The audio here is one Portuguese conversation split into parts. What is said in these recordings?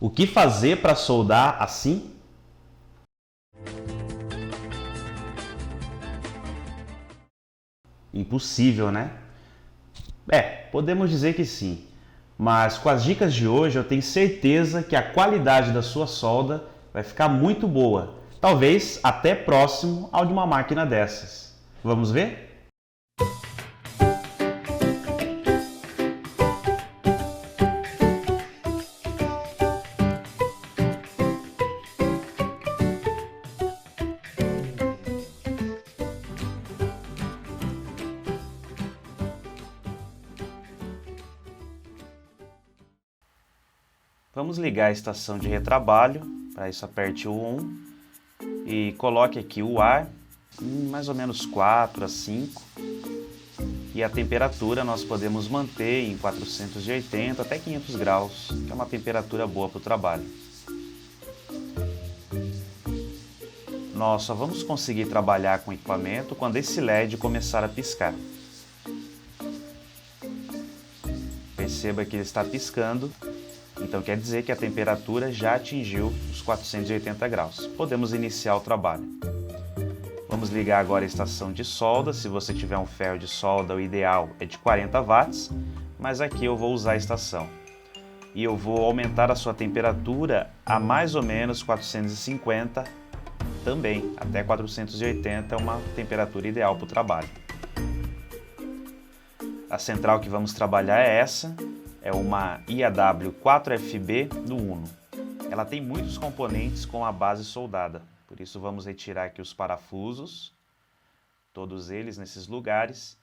O que fazer para soldar assim? Impossível, né? Podemos dizer que sim. Mas com as dicas de hoje eu tenho certeza que a qualidade da sua solda vai ficar muito boa. Talvez até próximo ao de uma máquina dessas. Vamos ver? Vamos ligar a estação de retrabalho. Para isso aperte o 1 e coloque aqui o ar em mais ou menos 4 a 5. E a temperatura nós podemos manter em 480 até 500 graus, que é uma temperatura boa para o trabalho. Nós só vamos conseguir trabalhar com o equipamento quando esse LED começar a piscar. Perceba que ele está piscando, então quer dizer que a temperatura já atingiu os 480 graus. Podemos iniciar o trabalho. Vamos ligar agora a estação de solda. Se você tiver um ferro de solda, o ideal é de 40 watts, mas aqui eu vou usar a estação. E eu vou aumentar a sua temperatura a mais ou menos 450, também até 480 é uma temperatura ideal para o trabalho. A central que vamos trabalhar é essa, é uma IAW 4FB do Uno. Ela tem muitos componentes com a base soldada. Por isso vamos retirar aqui os parafusos, todos eles nesses lugares,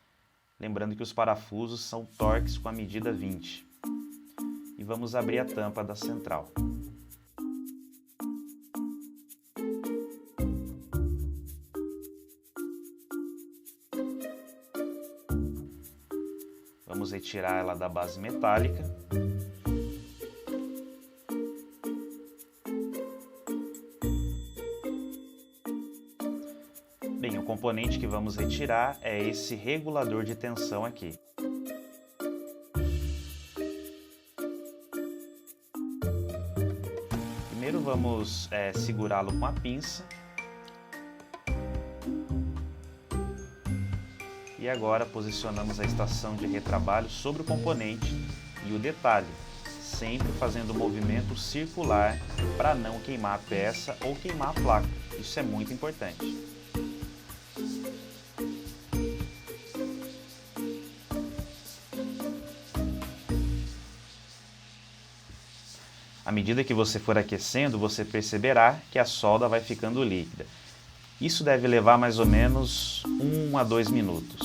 lembrando que os parafusos são Torx com a medida 20. E vamos abrir a tampa da central. Vamos retirar ela da base metálica. Bem, o componente que vamos retirar é esse regulador de tensão aqui. Primeiro vamos segurá-lo com a pinça. E agora posicionamos a estação de retrabalho sobre o componente e o detalhe, sempre fazendo um movimento circular para não queimar a peça ou queimar a placa. Isso é muito importante. À medida que você for aquecendo, você perceberá que a solda vai ficando líquida. Isso deve levar mais ou menos 1 a 2 minutos.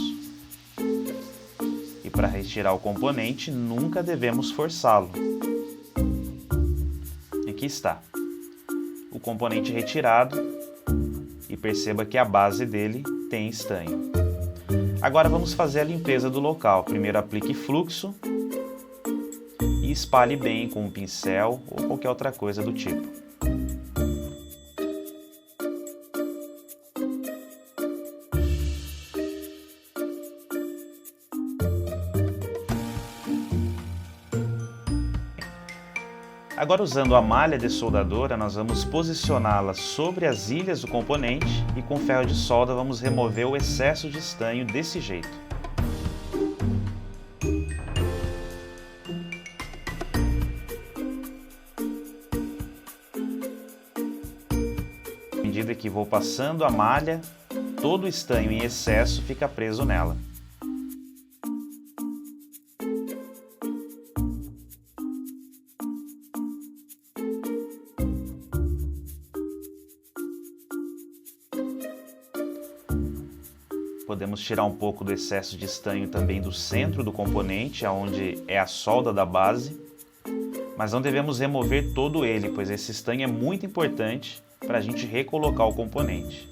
E para retirar o componente, nunca devemos forçá-lo. Aqui está. O componente retirado e perceba que a base dele tem estanho. Agora vamos fazer a limpeza do local. Primeiro aplique fluxo e espalhe bem com um pincel ou qualquer outra coisa do tipo. Agora, usando a malha dessoldadora, nós vamos posicioná-la sobre as ilhas do componente e com ferro de solda vamos remover o excesso de estanho desse jeito. À medida que vou passando a malha, todo o estanho em excesso fica preso nela. Podemos tirar um pouco do excesso de estanho também do centro do componente, onde é a solda da base, mas não devemos remover todo ele, pois esse estanho é muito importante para a gente recolocar o componente.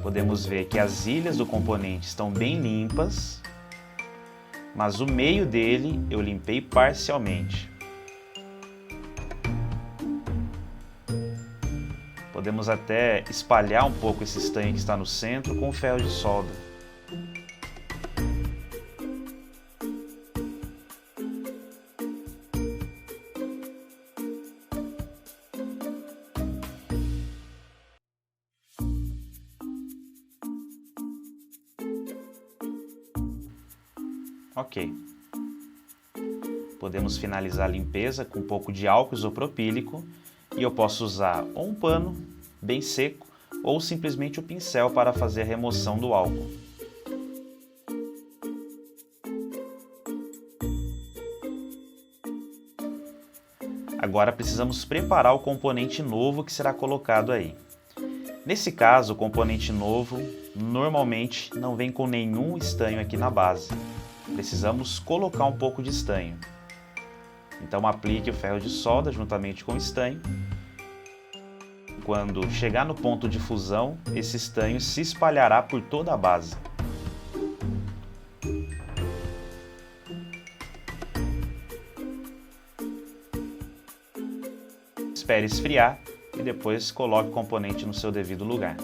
Podemos ver que as ilhas do componente estão bem limpas, mas o meio dele eu limpei parcialmente. Podemos até espalhar um pouco esse estanho que está no centro com ferro de solda. Ok. Podemos finalizar a limpeza com um pouco de álcool isopropílico e eu posso usar ou um pano bem seco ou simplesmente o pincel para fazer a remoção do álcool. Agora precisamos preparar o componente novo que será colocado aí. Nesse caso, o componente novo normalmente não vem com nenhum estanho aqui na base. Precisamos colocar um pouco de estanho. Então aplique o ferro de solda juntamente com o estanho. Quando chegar no ponto de fusão, esse estanho se espalhará por toda a base. Espere esfriar e depois coloque o componente no seu devido lugar.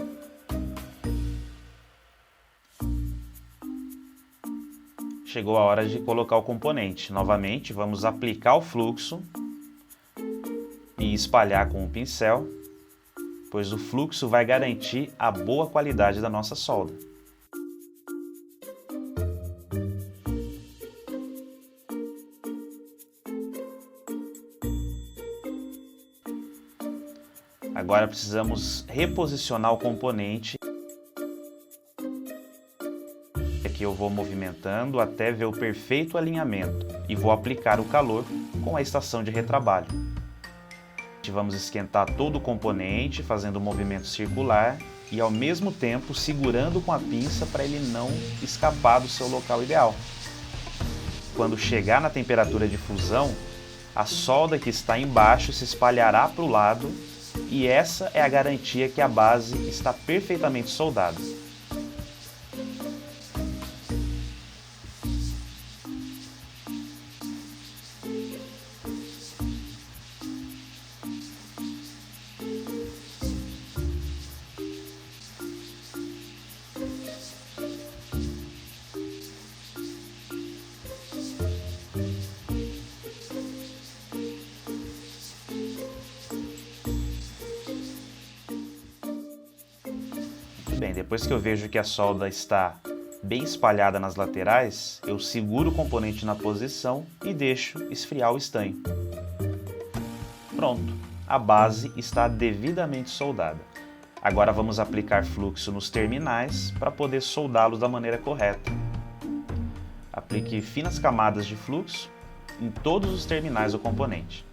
Chegou a hora de colocar o componente. Novamente, vamos aplicar o fluxo e espalhar com o pincel, pois o fluxo vai garantir a boa qualidade da nossa solda. Agora precisamos reposicionar o componente. Aqui eu vou movimentando até ver o perfeito alinhamento e vou aplicar o calor com a estação de retrabalho. Vamos esquentar todo o componente fazendo um movimento circular e ao mesmo tempo segurando com a pinça para ele não escapar do seu local ideal. Quando chegar na temperatura de fusão, a solda que está embaixo se espalhará para o lado e essa é a garantia que a base está perfeitamente soldada. Bem, depois que eu vejo que a solda está bem espalhada nas laterais, eu seguro o componente na posição e deixo esfriar o estanho. Pronto, a base está devidamente soldada. Agora vamos aplicar fluxo nos terminais para poder soldá-los da maneira correta. Aplique finas camadas de fluxo em todos os terminais do componente.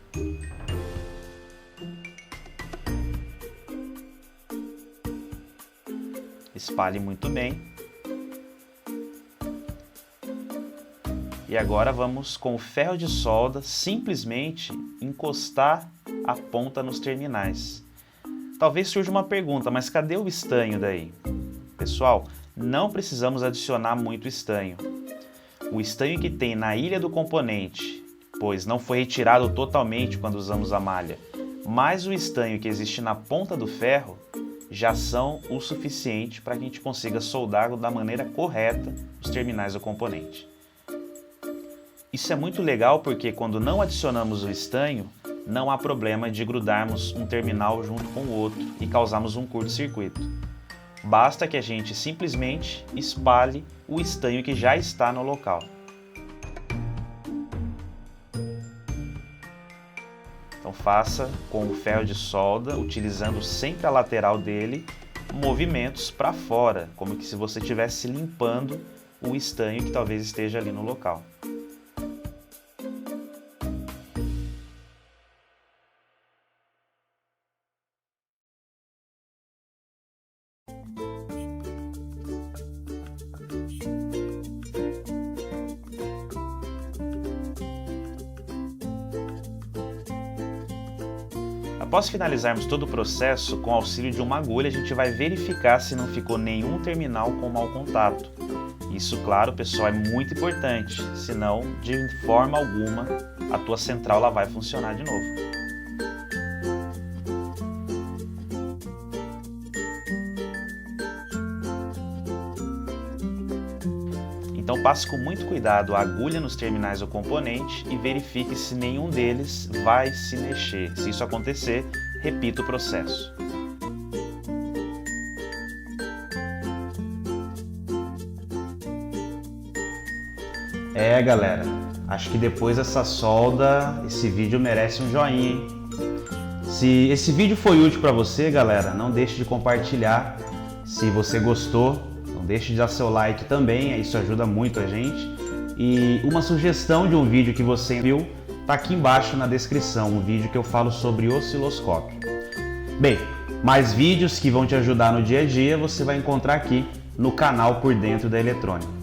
Espalhe muito bem. E agora vamos com o ferro de solda simplesmente encostar a ponta nos terminais. Talvez surja uma pergunta, mas cadê o estanho daí? Pessoal, não precisamos adicionar muito estanho. O estanho que tem na ilha do componente, pois não foi retirado totalmente quando usamos a malha, mais o estanho que existe na ponta do ferro, já são o suficiente para que a gente consiga soldar da maneira correta os terminais do componente. Isso é muito legal porque quando não adicionamos o estanho, não há problema de grudarmos um terminal junto com o outro e causarmos um curto-circuito. Basta que a gente simplesmente espalhe o estanho que já está no local. Então faça com o ferro de solda, utilizando sempre a lateral dele, movimentos para fora, como que se você estivesse limpando o estanho que talvez esteja ali no local. Após finalizarmos todo o processo, com o auxílio de uma agulha, a gente vai verificar se não ficou nenhum terminal com mau contato. Isso, claro, pessoal, é muito importante, senão, de forma alguma, a tua central ela vai funcionar de novo. Então passe com muito cuidado a agulha nos terminais do componente e verifique se nenhum deles vai se mexer. Se isso acontecer, repita o processo. É, galera, acho que depois dessa solda, esse vídeo merece um joinha, hein? Se esse vídeo foi útil para você, galera, não deixe de compartilhar. Se você gostou, não deixe de dar seu like também, isso ajuda muito a gente. E uma sugestão de um vídeo que você viu tá aqui embaixo na descrição, um vídeo que eu falo sobre osciloscópio. Bem, mais vídeos que vão te ajudar no dia a dia você vai encontrar aqui no canal Por Dentro da Eletrônica.